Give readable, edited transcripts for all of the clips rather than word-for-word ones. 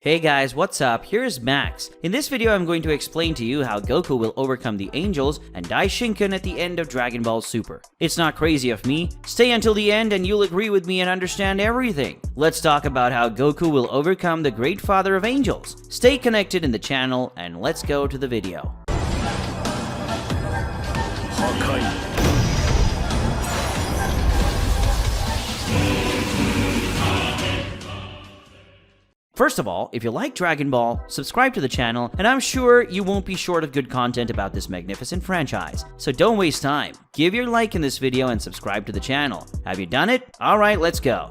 Hey guys, what's up? Here's Max. In this video, I'm going to explain to you how Goku will overcome the angels and die Shinken at the end of Dragon Ball Super. It's not crazy of me. Stay until the end and you'll agree with me and understand everything. Let's talk about how Goku will overcome the Great Father of Angels. Stay connected in the channel and let's go to the video. First of all, if you like Dragon Ball, subscribe to the channel, and I'm sure you won't be short of good content about this magnificent franchise. So don't waste time. Give your like in this video and subscribe to the channel. Have you done it? Alright, let's go.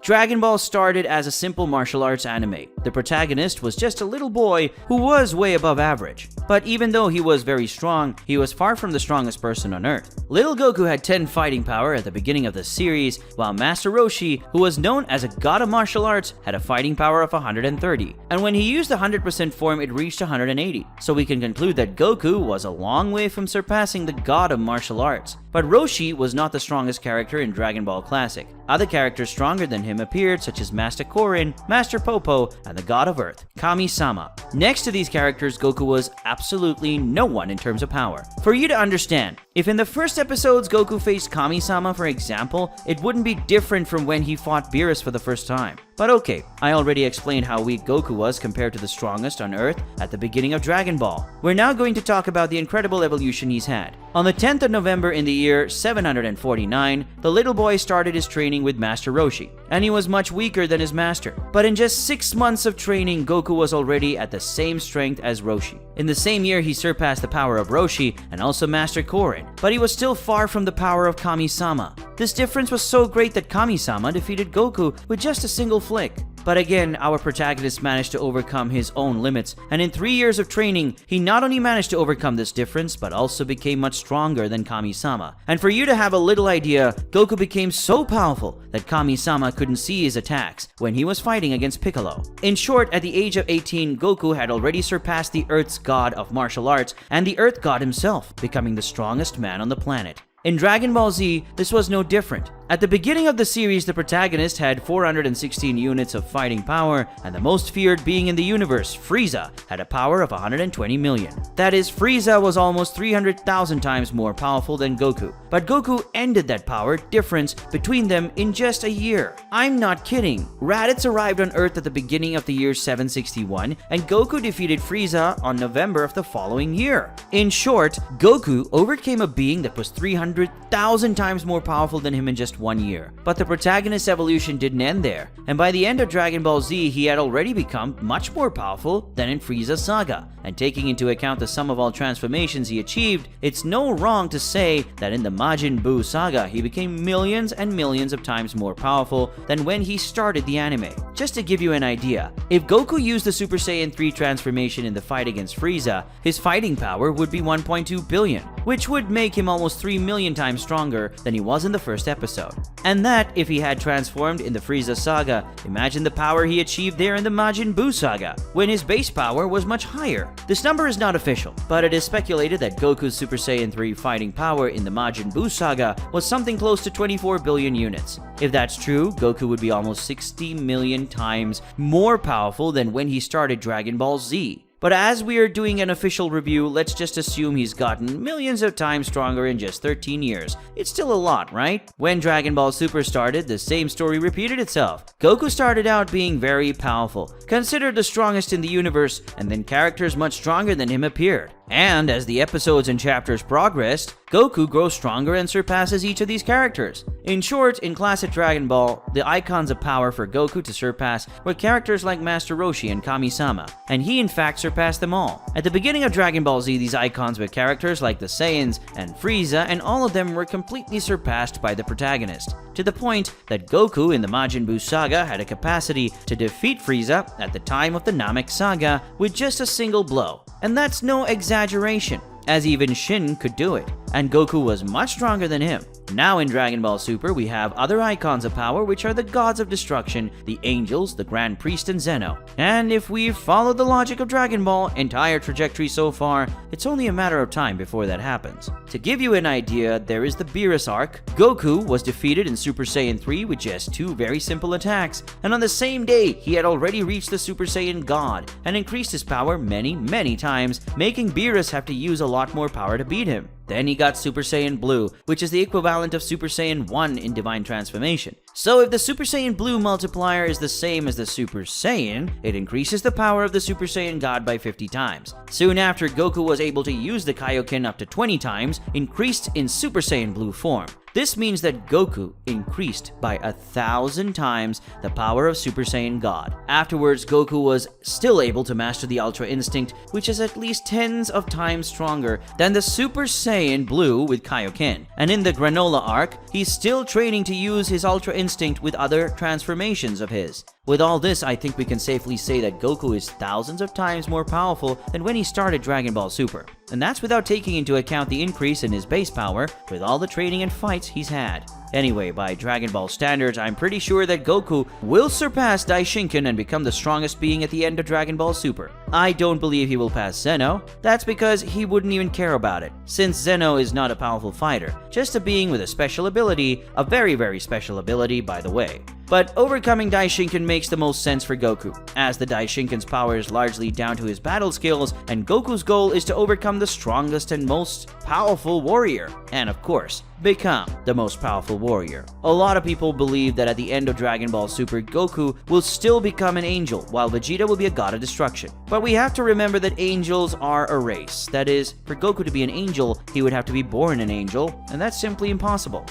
Dragon Ball started as a simple martial arts anime. The protagonist was just a little boy who was way above average. But even though he was very strong, he was far from the strongest person on Earth. Little Goku had 10 fighting power at the beginning of the series, while Master Roshi, who was known as a god of martial arts, had a fighting power of 130. And when he used the 100% form, it reached 180. So we can conclude that Goku was a long way from surpassing the god of martial arts. But Roshi was not the strongest character in Dragon Ball Classic. Other characters stronger than him appeared, such as Master Korin, Master Popo, and the God of Earth, Kami-sama. Next to these characters, Goku was absolutely no one in terms of power. For you to understand, if in the first episodes Goku faced Kami-sama, for example, it wouldn't be different from when he fought Beerus for the first time. But okay, I already explained how weak Goku was compared to the strongest on Earth at the beginning of Dragon Ball. We're now going to talk about the incredible evolution he's had. On the 10th of November in the year 749, the little boy started his training with Master Roshi, and he was much weaker than his master. But in just 6 months of training, Goku was already at the same strength as Roshi. In the same year, he surpassed the power of Roshi and also Master Korin, but he was still far from the power of Kami-sama. This difference was so great that Kami-sama defeated Goku with just a single flick. But again, our protagonist managed to overcome his own limits, and in 3 years of training, he not only managed to overcome this difference, but also became much stronger than Kami-sama. And for you to have a little idea, Goku became so powerful that Kami-sama couldn't see his attacks when he was fighting against Piccolo. In short, at the age of 18, Goku had already surpassed the Earth's god of martial arts and the Earth god himself, becoming the strongest man on the planet. In Dragon Ball Z, this was no different. At the beginning of the series, the protagonist had 416 units of fighting power, and the most feared being in the universe, Frieza, had a power of 120 million. That is, Frieza was almost 300,000 times more powerful than Goku. But Goku ended that power difference between them in just a year. I'm not kidding. Raditz arrived on Earth at the beginning of the year 761, and Goku defeated Frieza on November of the following year. In short, Goku overcame a being that was 300,000 times more powerful than him in just 1 year. But the protagonist's evolution didn't end there, and by the end of Dragon Ball Z, he had already become much more powerful than in Frieza's saga. And taking into account the sum of all transformations he achieved, it's no wrong to say that in the Majin Buu saga, he became millions and millions of times more powerful than when he started the anime. Just to give you an idea, if Goku used the Super Saiyan 3 transformation in the fight against Frieza, his fighting power would be 1.2 billion, which would make him almost 3 million times stronger than he was in the first episode. And that, if he had transformed in the Frieza saga, imagine the power he achieved there in the Majin Buu saga, when his base power was much higher. This number is not official, but it is speculated that Goku's Super Saiyan 3 fighting power in the Majin Buu saga was something close to 24 billion units. If that's true, Goku would be almost 60 million times more powerful than when he started Dragon Ball Z. But as we are doing an official review, let's just assume he's gotten millions of times stronger in just 13 years. It's still a lot, right? When Dragon Ball Super started, the same story repeated itself. Goku started out being very powerful, considered the strongest in the universe, and then characters much stronger than him appeared. And as the episodes and chapters progressed, Goku grows stronger and surpasses each of these characters. In short, in classic Dragon Ball, the icons of power for Goku to surpass were characters like Master Roshi and Kami-sama, and he in fact surpassed them all. At the beginning of Dragon Ball Z, these icons were characters like the Saiyans and Frieza, and all of them were completely surpassed by the protagonist, to the point that Goku in the Majin Buu saga had a capacity to defeat Frieza at the time of the Namek saga with just a single blow. And that's no exaggeration, as even Shin could do it, and Goku was much stronger than him. Now in Dragon Ball Super, we have other icons of power, which are the gods of destruction, the angels, the Grand Priest, and Zeno. And if we follow the logic of Dragon Ball entire trajectory so far, it's only a matter of time before that happens. To give you an idea, there is the Beerus arc. Goku was defeated in Super Saiyan 3 with just 2 very simple attacks, and on the same day, he had already reached the Super Saiyan God and increased his power many times, making Beerus have to use a lot more power to beat him. Then he got Super Saiyan Blue, which is the equivalent of Super Saiyan 1 in Divine Transformation. So if the Super Saiyan Blue multiplier is the same as the Super Saiyan, it increases the power of the Super Saiyan God by 50 times. Soon after, Goku was able to use the Kaioken up to 20 times, increased in Super Saiyan Blue form. This means that Goku increased by 1,000 times the power of Super Saiyan God. Afterwards, Goku was still able to master the Ultra Instinct, which is at least tens of times stronger than the Super Saiyan Blue with Kaioken. And in the Granola arc, he's still training to use his Ultra Instinct with other transformations of his. With all this, I think we can safely say that Goku is thousands of times more powerful than when he started Dragon Ball Super. And that's without taking into account the increase in his base power with all the training and fights he's had. Anyway, by Dragon Ball standards, I'm pretty sure that Goku will surpass Daishinkan and become the strongest being at the end of Dragon Ball Super. I don't believe he will pass Zeno. That's because he wouldn't even care about it, since Zeno is not a powerful fighter, just a being with a special ability, a very special ability, by the way. But overcoming Daishinkan makes the most sense for Goku, as the Daishinkan's power is largely down to his battle skills, and Goku's goal is to overcome the strongest and most powerful warrior, and of course, become the most powerful warrior. A lot of people believe that at the end of Dragon Ball Super, Goku will still become an angel, while Vegeta will be a god of destruction. But we have to remember that angels are a race. That is, for Goku to be an angel, he would have to be born an angel, and that's simply impossible.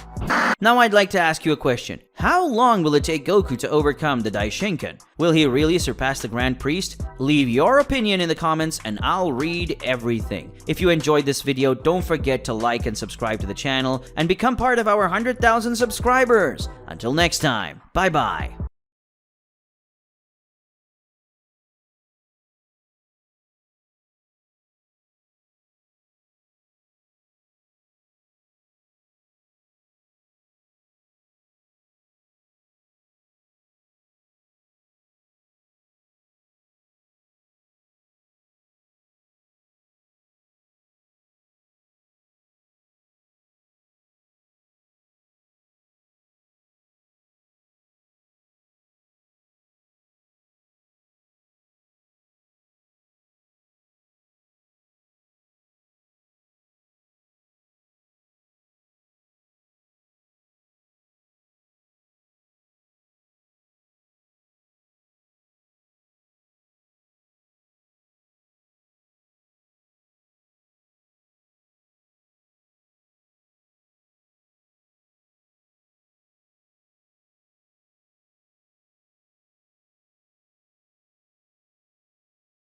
Now I'd like to ask you a question. How long will it take Goku to overcome the Daishinkan? Will he really surpass the Grand Priest? Leave your opinion in the comments and I'll read everything. If you enjoyed this video, don't forget to like and subscribe to the channel and become part of our 100,000 subscribers. Until next time, bye bye.